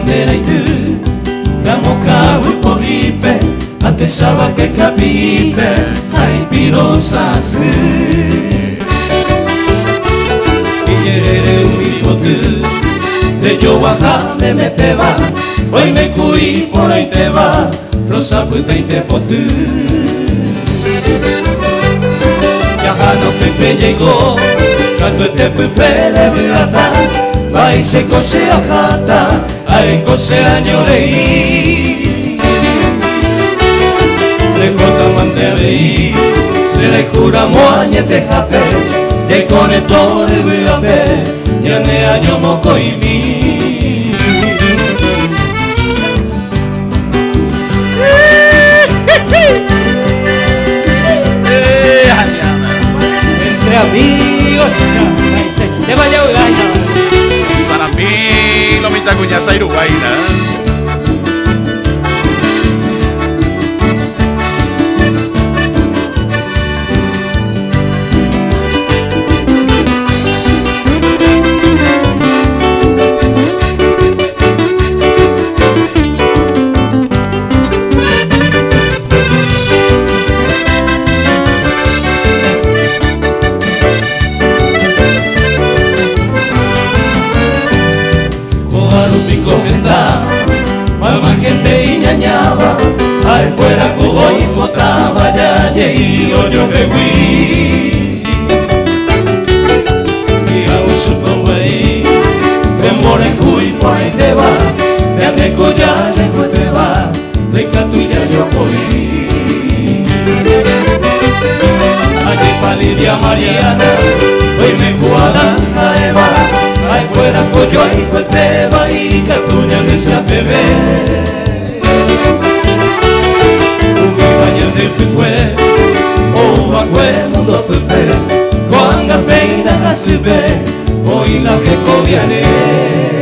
bandera y tú Kamoka uipohipe Atesaba que capipe Ay pirosasu Iyerere umipotu De yo me meteba Hoy me cui por ahí te va Rosa puta y te potu Yahano pepe llegó Canto te pepe de viata Vai se cose ajata Ay cose añorei Le jota mantelei Se le jura moañe te jape Te conectore viape Tiene año moco y mi Entre amigos, te vaya a ganar. Sarapi, lo mitad cuña Sairuguaina. Mamá gente y ñañaba Ay fuera cubo y potaba Ya llegué yo me fui Y hago su tomei De more juy por ahí te va De aneco ya lejos te va De catuya yo voy Allí pa' Lidia Mariana Hoy me cuadran a Eva Ay fuera coyo y cueteba y catuña de esa bebé Un vaya de pipue O bagüe mundo pepe Con la peina a se ve Hoy la que coviane